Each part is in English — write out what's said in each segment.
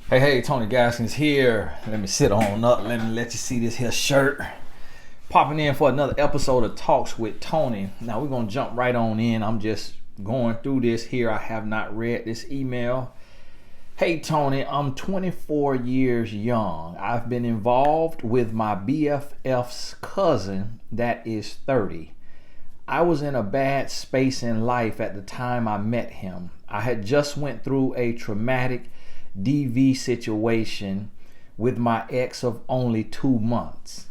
Hey, Tony Gaskins here. Let me sit on up. Let me let you see this here shirt. Popping in for another episode of Talks with Tony. Now we're going to jump right on in. I'm just going through this here. I have not read this email. Hey, Tony, I'm 24 years young. I've been involved with my BFF's cousin that is 30. I was in a bad space in life at the time I met him. I had just went through a traumatic DV situation with my ex of only 2 months.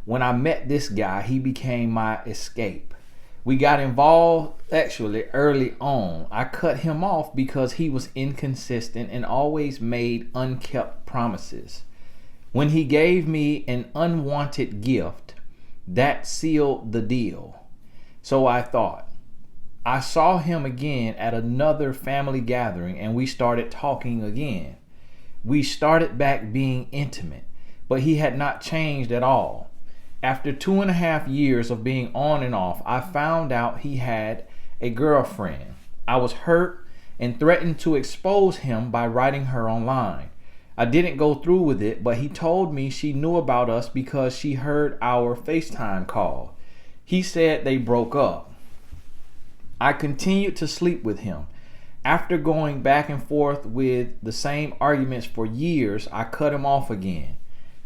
When I met this guy, he became my escape. We got involved actually early on. I cut him off because he was inconsistent and always made unkept promises. When he gave me an unwanted gift, that sealed the deal. So I thought. I saw him again at another family gathering and we started talking again. We started back being intimate, but he had not changed at all. After 2.5 years of being on and off, I found out he had a girlfriend. I was hurt and threatened to expose him by writing her online. I didn't go through with it, but he told me she knew about us because she heard our FaceTime call. He said they broke up. I continued to sleep with him. After going back and forth with the same arguments for years, I cut him off again.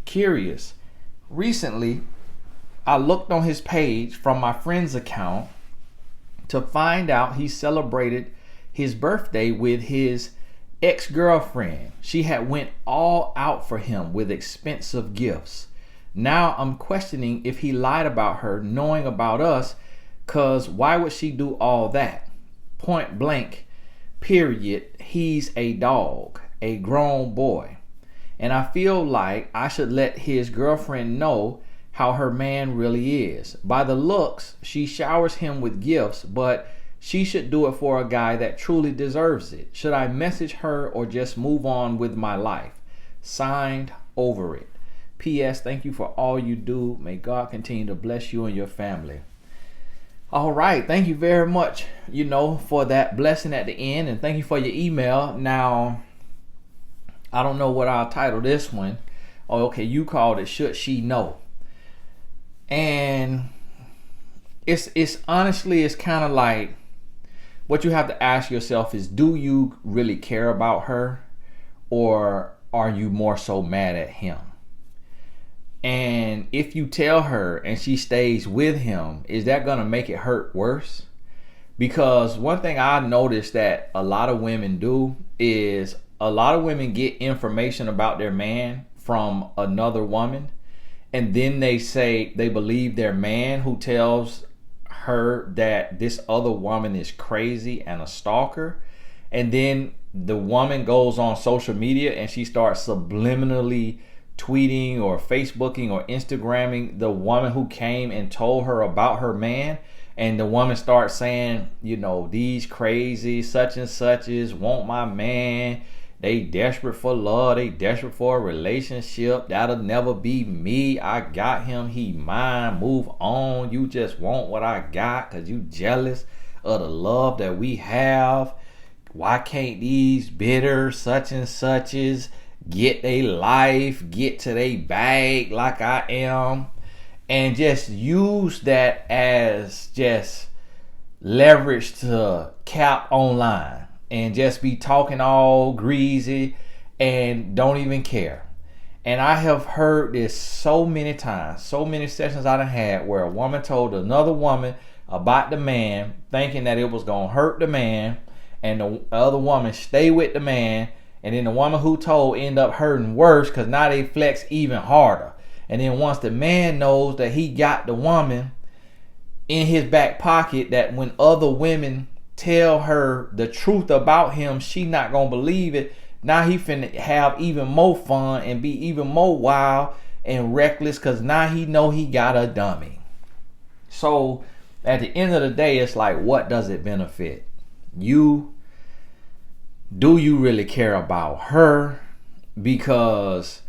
Curious. Recently, I looked on his page from my friend's account to find out he celebrated his birthday with his ex-girlfriend. She had went all out for him with expensive gifts. Now I'm questioning if he lied about her knowing about us. Cause why would she do all that? Point blank, period. He's a dog, a grown boy. And I feel like I should let his girlfriend know how her man really is. By the looks, she showers him with gifts, but she should do it for a guy that truly deserves it. Should I message her or just move on with my life? Signed, Over It. P.S. Thank you for all you do. May God continue to bless you and your family. All right, thank you very much, for that blessing at the end, and thank you for your email. Now, I don't know what I'll title this one. Oh, okay, you called it Should She Know? And it's honestly, it's kind of like what you have to ask yourself is, do you really care about her, or are you more so mad at him? And if you tell her and she stays with him, is that going to make it hurt worse? Because one thing I noticed that a lot of women do is a lot of women get information about their man from another woman. And then they say they believe their man who tells her that this other woman is crazy and a stalker. And then the woman goes on social media and she starts subliminally tweeting or Facebooking or Instagramming the woman who came and told her about her man, and the woman starts saying, these crazy such and suches want my man, they desperate for love, they desperate for a relationship, that'll never be me, I got him, he mine, move on, you just want what I got because you jealous of the love that we have. Why can't these bitter such and suches get their life, get to their bag like I am, and just use that as just leverage to cap online and just be talking all greasy and don't even care. And I have heard this so many times, so many sessions I done had where a woman told another woman about the man, thinking that it was gonna hurt the man, and the other woman stay with the man. And then the woman who told end up hurting worse because now they flex even harder. And then once the man knows that he got the woman in his back pocket, that when other women tell her the truth about him, she not going to believe it. Now he finna have even more fun and be even more wild and reckless because now he know he got a dummy. So at the end of the day, it's like, what does it benefit? Do you really care about her? Because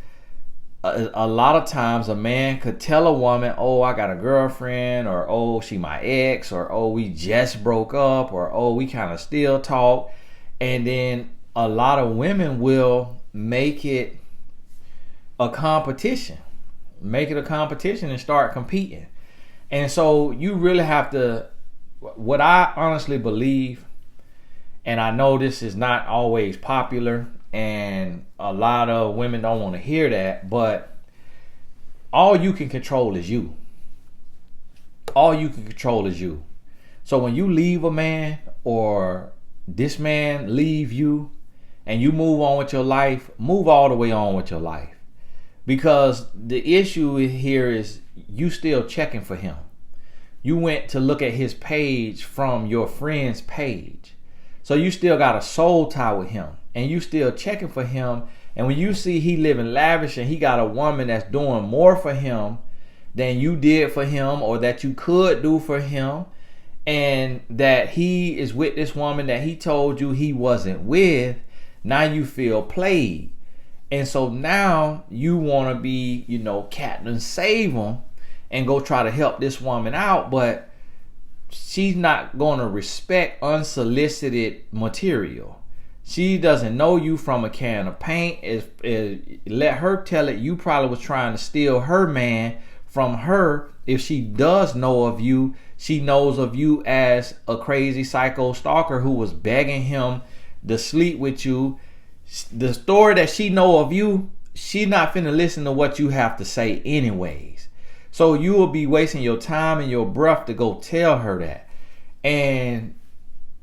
a lot of times a man could tell a woman, oh, I got a girlfriend, or oh, she my ex, or oh, we just broke up, or oh, we kind of still talk. And then a lot of women will make it a competition. Make it a competition and start competing. And so you really have to, what I honestly believe, and I know this is not always popular and a lot of women don't want to hear that, but all you can control is you. All you can control is you. So when you leave a man or this man leave you and you move on with your life, move all the way on with your life. Because the issue here is you still checking for him. You went to look at his page from your friend's page. So you still got a soul tie with him and you still checking for him. And when you see he living lavish and he got a woman that's doing more for him than you did for him or that you could do for him, and that he is with this woman that he told you he wasn't with, now you feel played. And so now you want to be, Captain Save him and go try to help this woman out, but she's not going to respect unsolicited material. She doesn't know you from a can of paint. Let her tell it. You probably was trying to steal her man from her. If she does know of you, she knows of you as a crazy psycho stalker who was begging him to sleep with you. The story that she know of you, she not finna listen to what you have to say anyways. So you will be wasting your time and your breath to go tell her that.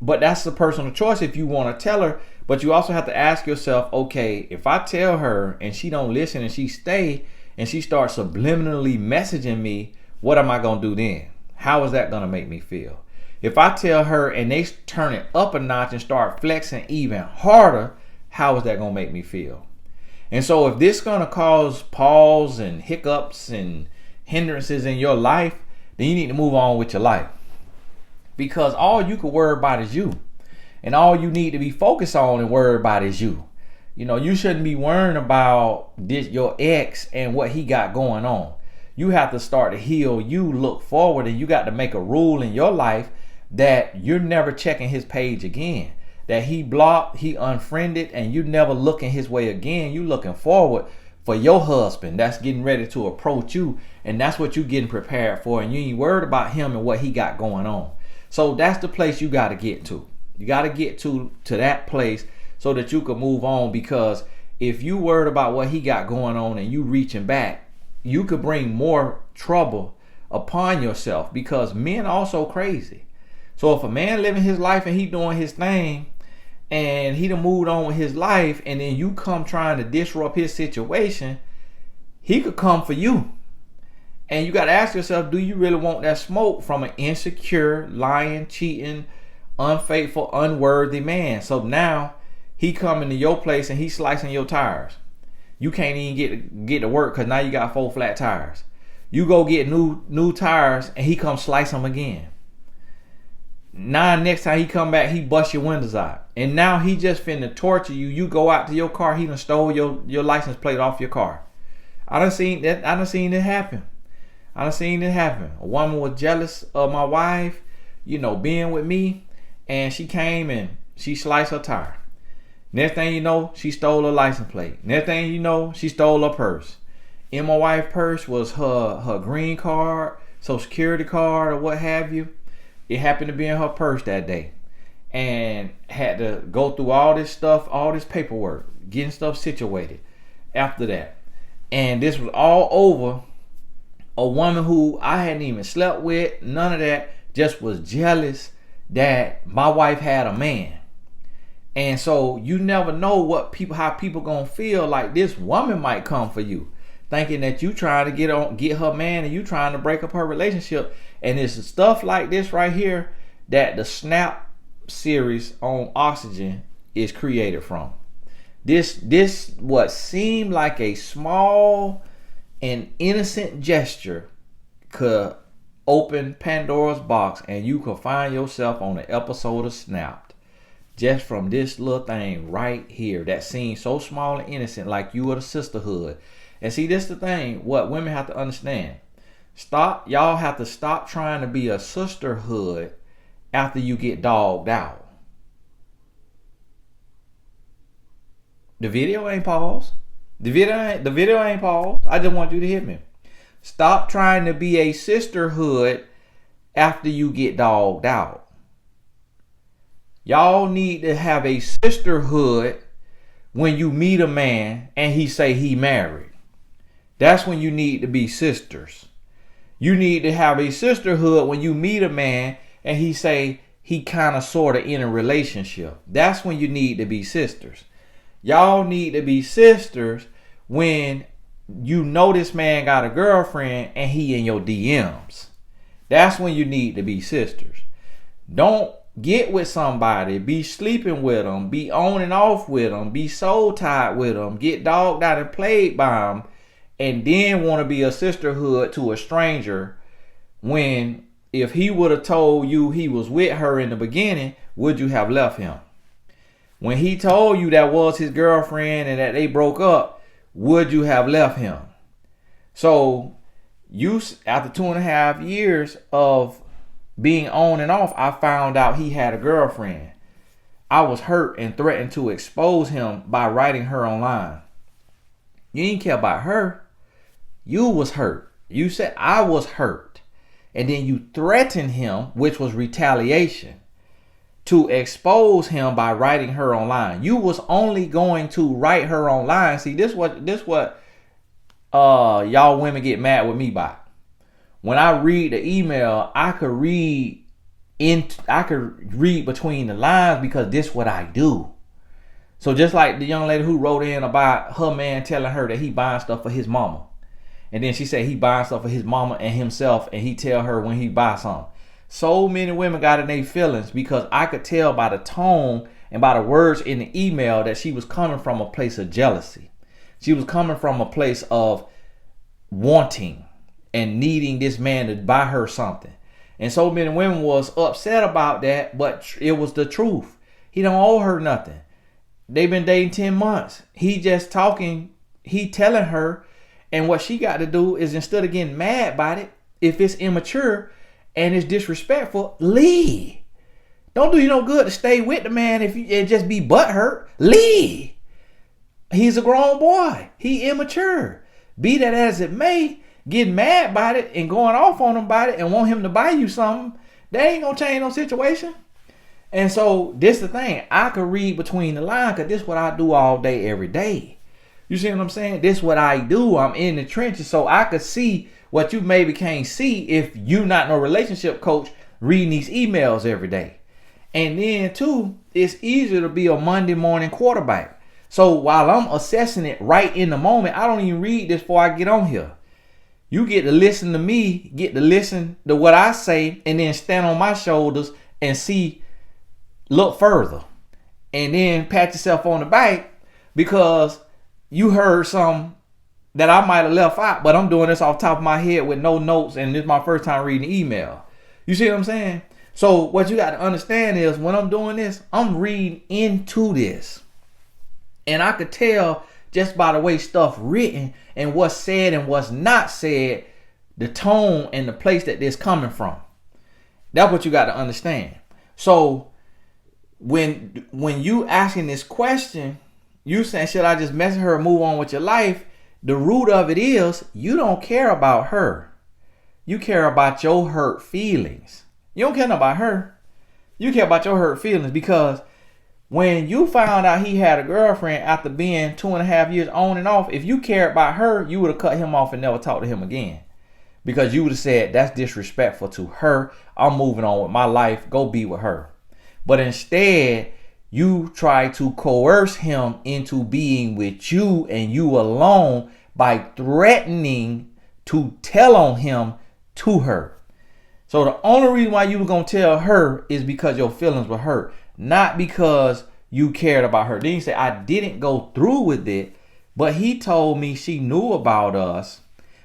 But that's a personal choice if you want to tell her. But you also have to ask yourself, okay, if I tell her and she don't listen and she stay and she starts subliminally messaging me, what am I gonna do then? How is that gonna make me feel? If I tell her and they turn it up a notch and start flexing even harder, how is that gonna make me feel? And so if this gonna cause pause and hiccups and hindrances in your life, then you need to move on with your life. Because all you can worry about is you. And all you need to be focused on and worry about is you. You shouldn't be worrying about your ex and what he got going on. You have to start to heal you, look forward, and you got to make a rule in your life that you're never checking his page again. That he blocked, he unfriended, and you never looking his way again. You looking forward for your husband that's getting ready to approach you, and that's what you getting prepared for, and you ain't worried about him and what he got going on. So that's the place you got to get to. You got to get to that place so that you can move on, because if you worried about what he got going on and you reaching back, you could bring more trouble upon yourself, because men also crazy. So if a man living his life and he doing his thing and he done moved on with his life, and then you come trying to disrupt his situation, he could come for you. And you got to ask yourself, do you really want that smoke from an insecure, lying, cheating, unfaithful, unworthy man? So now he coming to your place and he slicing your tires. You can't even get to work because now you got 4 flat tires. You go get new tires and he come slice them again. Now next time he come back, he bust your windows out. And now he just finna torture you. You go out to your car, he done stole your license plate off your car. I done seen it happen. A woman was jealous of my wife, being with me, and she came and she sliced her tire. Next thing you know, she stole her license plate. Next thing you know, she stole her purse. In my wife's purse was her green card, social security card, or what have you. It happened to be in her purse that day. And had to go through all this stuff, all this paperwork, getting stuff situated after that. And this was all over a woman who I hadn't even slept with, none of that, just was jealous that my wife had a man. And so you never know how people gonna feel. Like this woman might come for you, thinking that you trying to get her man and you trying to break up her relationship. And it's stuff like this right here that the Snap series on Oxygen is created from. This what seemed like a small and innocent gesture could open Pandora's box, and you could find yourself on an episode of Snapped just from this little thing right here that seems so small and innocent, like you are the sisterhood. And see, this is the thing what women have to understand. Y'all have to stop trying to be a sisterhood after you get dogged out. The video ain't paused. The video ain't paused. I just want you to hear me. Stop trying to be a sisterhood after you get dogged out. Y'all need to have a sisterhood when you meet a man and he say he married. That's when you need to be sisters. You need to have a sisterhood when you meet a man and he say he kind of sort of in a relationship. That's when you need to be sisters. Y'all need to be sisters when you know this man got a girlfriend and he in your DMs. That's when you need to be sisters. Don't get with somebody, be sleeping with them, be on and off with them, be soul tied with them, get dogged out and played by them, and then want to be a sisterhood to a stranger when if he would have told you he was with her in the beginning, would you have left him? When he told you that was his girlfriend and that they broke up, would you have left him? So you, after 2.5 years of being on and off, I found out he had a girlfriend. I was hurt and threatened to expose him by writing her online. You didn't care about her. You was hurt. You said I was hurt. And then you threatened him, which was retaliation, to expose him by writing her online. You was only going to write her online. See, this what y'all women get mad with me by. When I read the email, I could read between the lines because this what I do. So just like the young lady who wrote in about her man telling her that he buying stuff for his mama. And then she said he buying stuff for his mama and himself, and he tell her when he buy something. So many women got in their feelings because I could tell by the tone and by the words in the email that she was coming from a place of jealousy. She was coming from a place of wanting and needing this man to buy her something. And so many women was upset about that, but it was the truth. He don't owe her nothing. They've been dating 10 months. He just talking, he telling her, and what she got to do is instead of getting mad about it, if it's immature and it's disrespectful, leave. Don't do you no good to stay with the man if you and just be butthurt. Leave. He's a grown boy. He immature. Be that as it may, getting mad about it and going off on him about it and want him to buy you something, that ain't gonna change no situation. And so this the thing. I could read between the lines because this is what I do all day, every day. You see what I'm saying? This is what I do. I'm in the trenches. So I could see what you maybe can't see if you not no relationship coach reading these emails every day. And then too, it's easier to be a Monday morning quarterback. So while I'm assessing it right in the moment, I don't even read this before I get on here. You get to listen to me, get to listen to what I say, and then stand on my shoulders and see, look further. And then pat yourself on the back because you heard something that I might have left out, but I'm doing this off the top of my head with no notes, and this is my first time reading email. You see what I'm saying? So what you got to understand is when I'm doing this, I'm reading into this. And I could tell just by the way stuff written and what's said and what's not said, the tone and the place that this coming from. That's what you got to understand. So when you asking this question, you saying, should I just message her and move on with your life? The root of it is you don't care about her. You care about your hurt feelings. You don't care about her. You care about your hurt feelings because when you found out he had a girlfriend after being 2.5 years on and off, if you cared about her, you would have cut him off and never talked to him again. Because you would have said, that's disrespectful to her. I'm moving on with my life. Go be with her. But instead, you try to coerce him into being with you and you alone by threatening to tell on him to her. So the only reason why you were going to tell her is because your feelings were hurt, not because you cared about her. Then you say, I didn't go through with it, but he told me she knew about us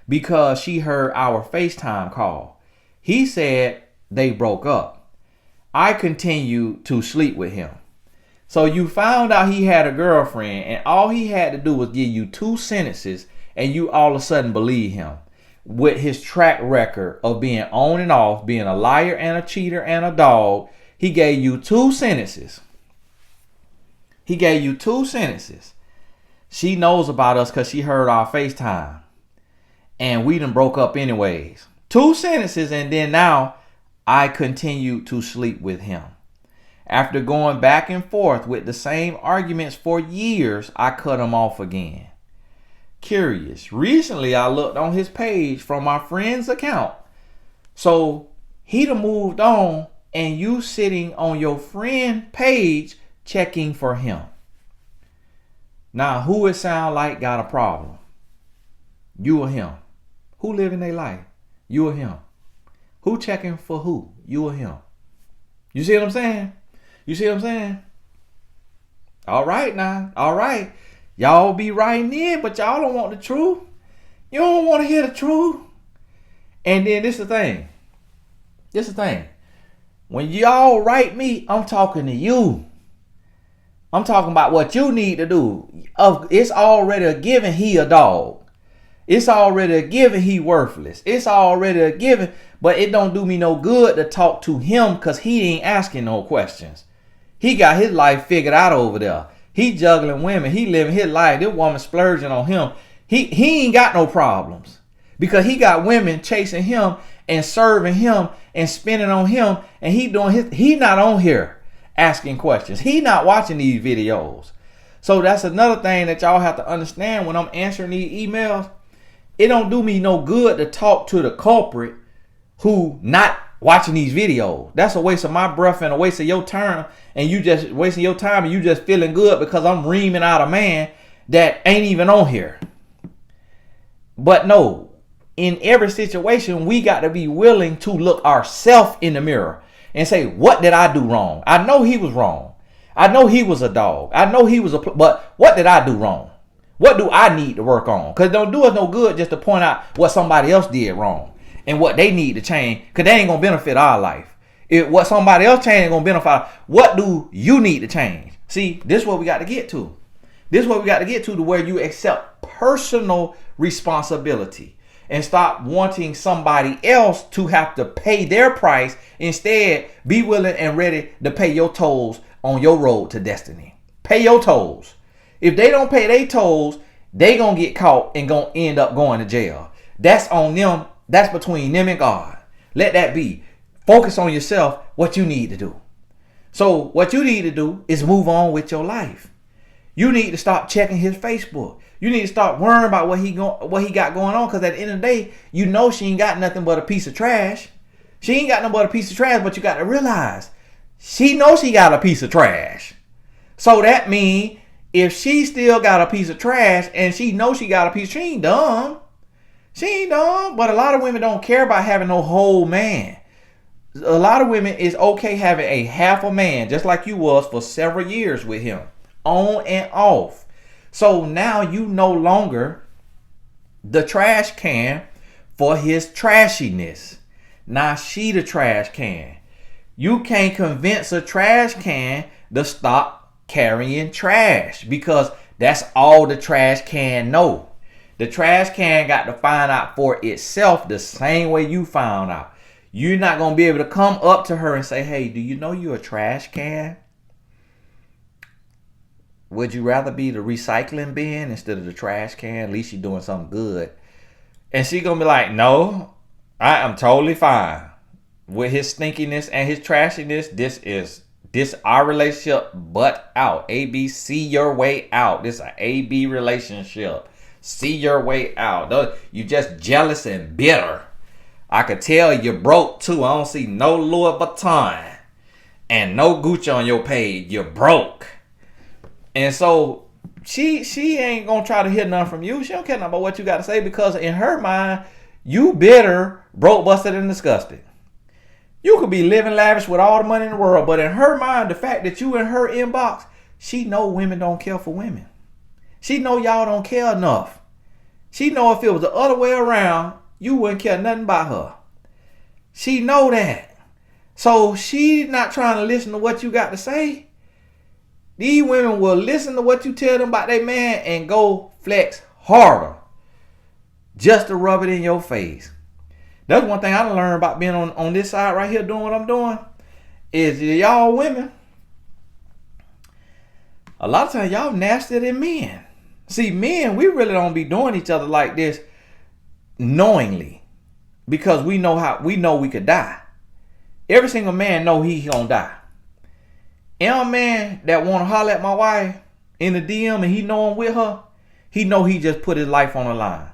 because she heard our FaceTime call. He said they broke up. I continued to sleep with him. So you found out he had a girlfriend and all he had to do was give you 2 sentences and you all of a sudden believe him. With his track record of being on and off, being a liar and a cheater and a dog, he gave you 2 sentences. He gave you 2 sentences. She knows about us because she heard our FaceTime. And we done broke up anyways. 2 sentences, and then now I continue to sleep with him. After going back and forth with the same arguments for years, I cut him off again. Curious. Recently, I looked on his page from my friend's account. So he done moved on, and you sitting on your friend page checking for him. Now, who it sound like got a problem? You or him? Who living their life? You or him? Who checking for who? You or him? You see what I'm saying? You see what I'm saying? All right now. All right. Y'all be writing in, but y'all don't want the truth. You don't want to hear the truth. And then this is the thing. This is the thing. When y'all write me, I'm talking to you. I'm talking about what you need to do. It's already a given he a dog. It's already a given he worthless. It's already a given, but it don't do me no good to talk to him because he ain't asking no questions. He got his life figured out over there. He juggling women. He living his life. This woman splurging on him. He ain't got no problems because he got women chasing him and serving him and spending on him, and he not on here asking questions. He not watching these videos. So that's another thing that y'all have to understand when I'm answering these emails. It don't do me no good to talk to the culprit who not watching these videos. That's a waste of my breath and a waste of your time, and you just wasting your time and you just feeling good because I'm reaming out a man that ain't even on here. But no, in every situation, we got to be willing to look ourselves in the mirror and say, what did I do wrong? I know he was wrong. I know he was a dog. I know he was but what did I do wrong? What do I need to work on? Because it don't do us no good just to point out what somebody else did wrong and what they need to change, because they ain't going to benefit our life. What somebody else changed ain't going to benefit. What do you need to change? See, this is what we got to get to. This is what we got to get to where you accept personal responsibility and stop wanting somebody else to have to pay their price. Instead, be willing and ready to pay your tolls on your road to destiny. Pay your tolls. If they don't pay their tolls, they gonna get caught and gonna end up going to jail. That's on them. That's between them and God. Let that be. Focus on yourself, what you need to do. So what you need to do is move on with your life. You need to stop checking his Facebook. You need to stop worrying about what he got going on, because at the end of the day, you know she ain't got nothing but a piece of trash. She ain't got nothing but a piece of trash, but you got to realize she knows she got a piece of trash. So that means if she still got a piece of trash and she knows she got a piece, she ain't dumb. She ain't dumb. But a lot of women don't care about having no whole man. A lot of women is okay having a half a man, just like you was for several years with him, on and off. So now you no longer the trash can for his trashiness. Now she the trash can. You can't convince a trash can to stop carrying trash, because that's all the trash can know. The trash can got to find out for itself the same way you found out. You're not going to be able to come up to her and say, hey, do you know you're a trash can? Would you rather be the recycling bin instead of the trash can? At least you're doing something good. And she going to be like, no, I am totally fine with his stinkiness and his trashiness. This our relationship, but out. A-B, see your way out. This is an A-B relationship. See your way out. You just jealous and bitter. I could tell you're broke too. I don't see no Louis Vuitton and no Gucci on your page. You're broke. And so she ain't gonna try to hear nothing from you. She don't care nothing about what you got to say, because in her mind, you bitter, broke, busted, and disgusted. You could be living lavish with all the money in the world, but in her mind, the fact that you in her inbox, she know women don't care for women. She know y'all don't care enough. She know if it was the other way around, you wouldn't care nothing about her. She know that. So she's not trying to listen to what you got to say. These women will listen to what you tell them about their man and go flex harder just to rub it in your face. That's one thing I learned about being on this side right here doing what I'm doing, is y'all women, a lot of times y'all nastier than men. See, men, we really don't be doing each other like this knowingly, because we know we could die. Every single man know he gonna die. And a man that wanna holler at my wife in the DM and he know I'm with her, he know he just put his life on the line.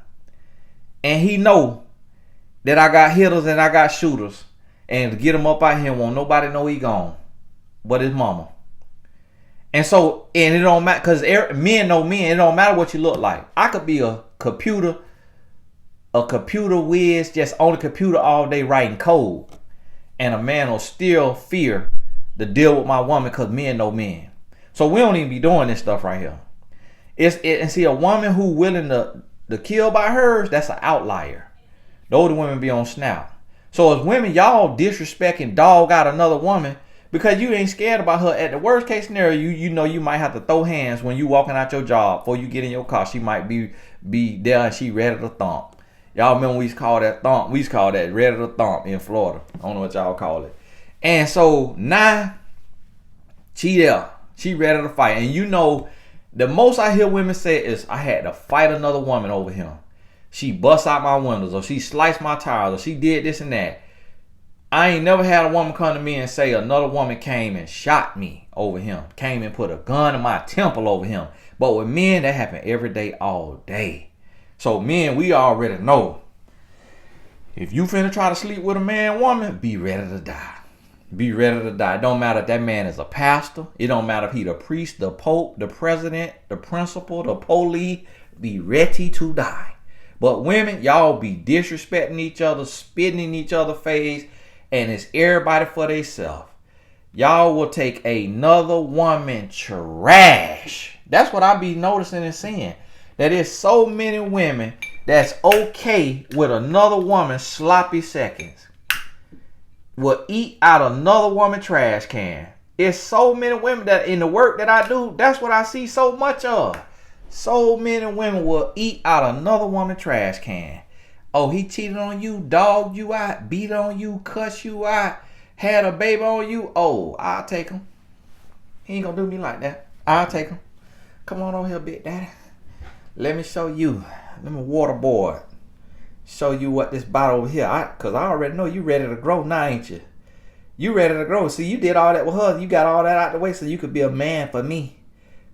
And he know that I got hitters and I got shooters. And to get him up out here, won't nobody know he gone but his mama. And so, and it don't matter, because men know men. It don't matter what you look like. I could be a computer whiz, just on the computer all day writing code. And a man will still fear to deal with my woman, because men know men. So we don't even be doing this stuff right here. And see, a woman who willing to kill by hers, that's an outlier. Those the women be on snap. So as women, y'all disrespect and dog out another woman because you ain't scared about her. At the worst case scenario, you know you might have to throw hands when you walking out your job. Before you get in your car, she might be there and she ready to thump. Y'all remember we used to call that thump? We used to call that ready to thump in Florida. I don't know what y'all call it. And so now, she there. She ready to fight. And you know, the most I hear women say is, I had to fight another woman over him. She bust out my windows, or she sliced my tires, or she did this and that. I ain't never had a woman come to me and say another woman came and shot me over him. Came and put a gun in my temple over him. But with men, that happen every day, all day. So men, we already know. If you finna try to sleep with a man, woman, be ready to die. Be ready to die. It don't matter if that man is a pastor. It don't matter if he the priest, the pope, the president, the principal, the police. Be ready to die. But women, y'all be disrespecting each other, spitting in each other's face, and it's everybody for themselves. Y'all will take another woman trash. That's what I be noticing and seeing. That there's so many women that's okay with another woman's sloppy seconds. Will eat out another woman's trash can. It's so many women that in the work that I do, that's what I see so much of. So many women will eat out another woman's trash can. Oh, he cheated on you, dogged you out, beat on you, cussed you out, had a baby on you. Oh, I'll take him. He ain't gonna do me like that. I'll take him. Come on over here, big daddy. Let me show you. Let me waterboard. Show you what this bottle over here. Cause I already know you ready to grow now, ain't you? You ready to grow. See, you did all that with her. You got all that out the way so you could be a man for me.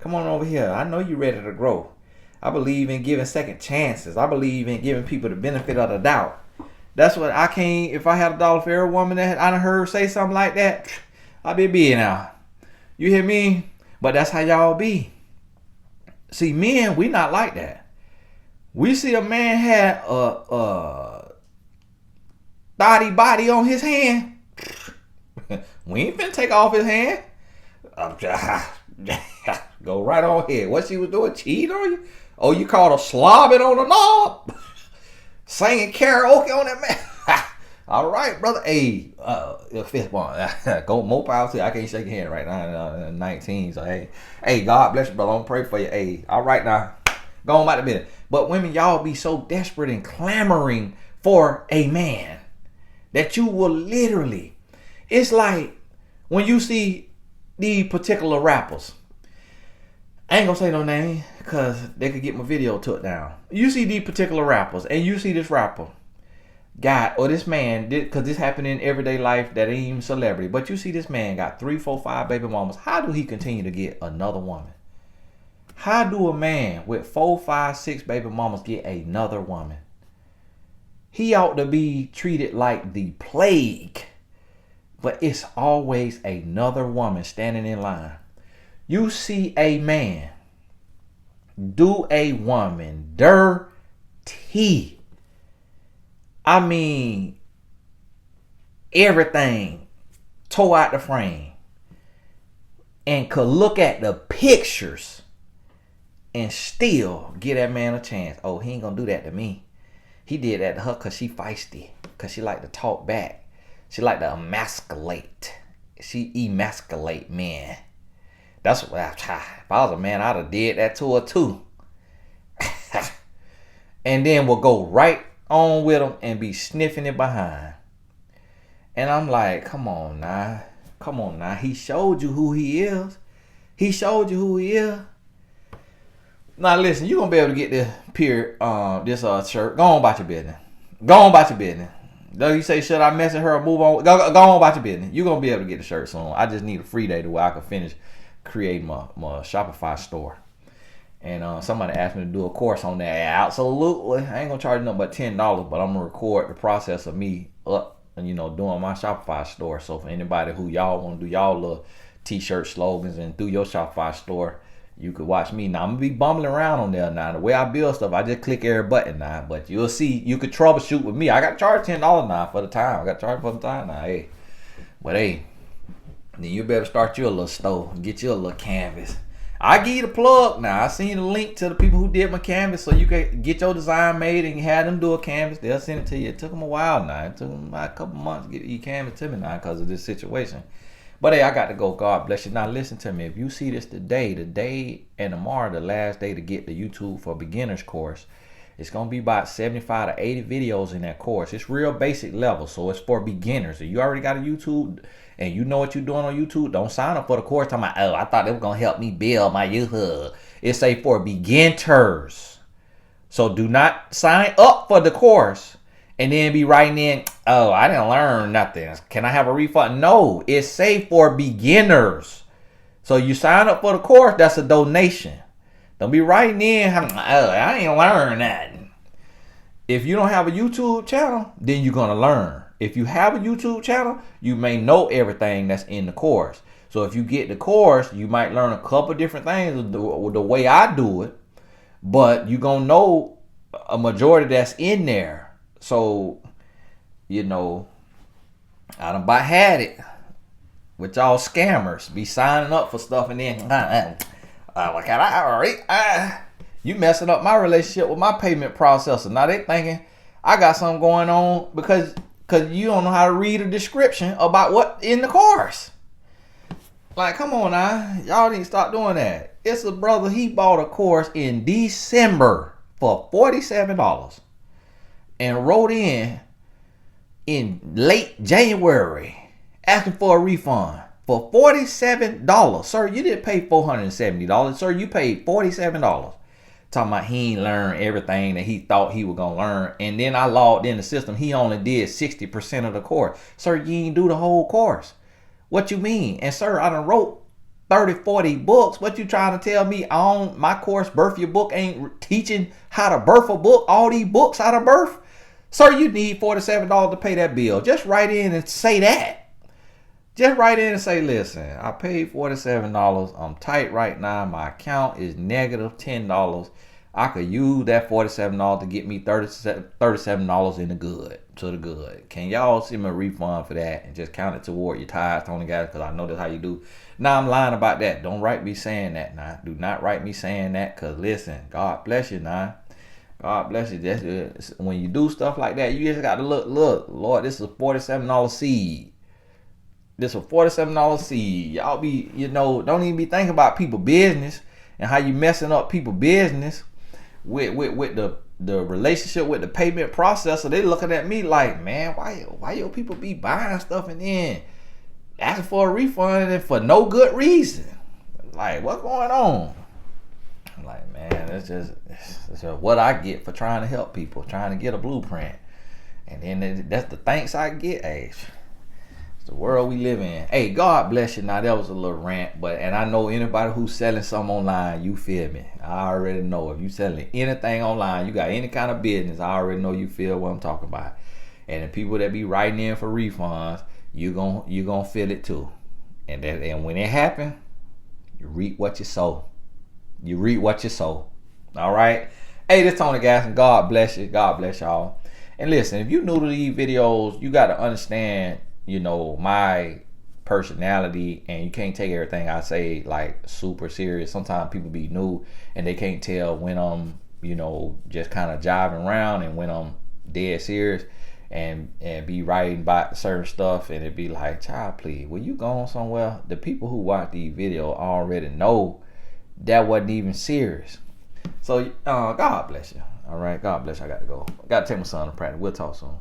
Come on over here. I know you ready to grow. I believe in giving second chances. I believe in giving people the benefit of the doubt. That's what I can't. If I had $1 for every woman that I done heard say something like that, I'd be big now. You hear me? But that's how y'all be. See, men, we not like that. We see a man had a body on his hand. We ain't finna take off his hand. Go right on ahead. What she was doing? Cheat on you? Oh, you called her slobbing on the knob? Singing karaoke on that man? All right, brother. Hey, fifth one. Go mope out here. I can't shake your hand right now. 19. So hey, God bless you, brother. I'm gonna pray for you. Hey, all right now. Go on about the minute. But women, y'all be so desperate and clamoring for a man that you will literally. It's like when you see these particular rappers. I ain't gonna say no name because they could get my video took down. You see these particular rappers and you see this rapper got, or this man, because this happened in everyday life that ain't even celebrity, but you see this man got 3, 4, 5 baby mamas. How do he continue to get another woman? How do a man with 4, 5, 6 baby mamas get another woman? He ought to be treated like the plague, but it's always another woman standing in line. You see a man do a woman dirty. I mean, everything tore out the frame. And could look at the pictures and still give that man a chance. Oh, he ain't gonna do that to me. He did that to her because she feisty. Because she like to talk back. She like to emasculate. She emasculate men. That's what if I was a man, I'd have did that to her too. And then we'll go right on with him and be sniffing it behind. And I'm like, come on now. Come on now. He showed you who he is. He showed you who he is. Now listen, you gonna be able to get this shirt. Go on about your business. Go on about your business. Though you say, should I message her or move on? Go on about your business. You gonna be able to get the shirt soon. I just need a free day to where I can finish creating my Shopify store. And somebody asked me to do a course on that. Absolutely. I ain't gonna charge nothing but $10, but I'm gonna record the process of me doing my Shopify store. So for anybody who y'all want to do y'all little t-shirt slogans and do your Shopify store, you could watch me. Now I'm gonna be bumbling around on there now. The way I build stuff, I just click every button now. But you'll see, you could troubleshoot with me. I got to charge $10 now for the time. I got to charge for the time now. Hey, but hey, then you better start your little store, get your little canvas. I give you the plug now. I seen the link to the people who did my canvas, so you can get your design made and have them do a canvas. They'll send it to you. It took them a while now. It took them about a couple months to get your canvas to me now because of this situation. But hey, I got to go. God bless you. Now listen to me. If you see this today and tomorrow, the last day to get the YouTube for Beginners course, it's going to be about 75 to 80 videos in that course. It's real basic level, so it's for beginners. If you already got a YouTube and you know what you're doing on YouTube, don't sign up for the course talking about, I thought it was going to help me build my YouTube. It's a for beginners. So do not sign up for the course and then be writing in, I didn't learn nothing. Can I have a refund? No, it's safe for beginners. So you sign up for the course, that's a donation. Don't be writing in, I ain't learned nothing. If you don't have a YouTube channel, then you're going to learn. If you have a YouTube channel, you may know everything that's in the course. So if you get the course, you might learn a couple different things the way I do it. But you're going to know a majority that's in there. So, I done had it with y'all scammers. Be signing up for stuff and then, you messing up my relationship with my payment processor. Now they thinking I got something going on because you don't know how to read a description about what in the course. Like, come on now. Y'all need to stop doing that. It's a brother, he bought a course in December for $47 and wrote in late January asking for a refund for $47. Sir, you didn't pay $470. Sir, you paid $47. Talking about he ain't learned everything that he thought he was going to learn. And then I logged in the system. He only did 60% of the course. Sir, you ain't do the whole course. What you mean? And sir, I done wrote 30, 40 books. What you trying to tell me on my course, Birth Your Book, ain't teaching how to birth a book? All these books how to birth? Sir, you need $47 to pay that bill. Just write in and say that. Just write in and say, listen, I paid $47. I'm tight right now. My account is negative $10. I could use that $47 to get me $37 in the good. Can y'all send me a refund for that and just count it toward your tithes, Tony guys? Because I know that's how you do. Now I'm lying about that. Don't write me saying that now. Do not write me saying that, because listen, God bless you now. God bless you. Just, when you do stuff like that, you just got to look, Lord, this is a $47 seed. This is a $47 seed. Y'all be, don't even be thinking about people business and how you messing up people business with the relationship with the payment processor. They looking at me like, man, why your people be buying stuff and then asking for a refund and for no good reason? Like, what's going on? I'm like, man, it's just what I get for trying to help people, trying to get a blueprint. And then that's the thanks I get. Hey, the world we live in. Hey, God bless you. Now that was a little rant, and I know anybody who's selling something online, you feel me. I already know if you selling anything online, you got any kind of business, I already know you feel what I'm talking about. And the people that be writing in for refunds, you gonna feel it too. And when it happen, you reap what you sow. You reap what you sow. All right. Hey, this Tony Gasson. God bless you. God bless y'all. And listen, if you new to these videos, you got to understand, my personality, and you can't take everything I say like super serious. Sometimes people be new and they can't tell when I'm, just kind of jiving around and when I'm dead serious, and be writing about certain stuff, and it be like, child, please, when you going somewhere, the people who watch these videos already know that wasn't even serious. So God bless you. All right, God bless you. I got to go. I got to take my son to practice. We'll talk soon.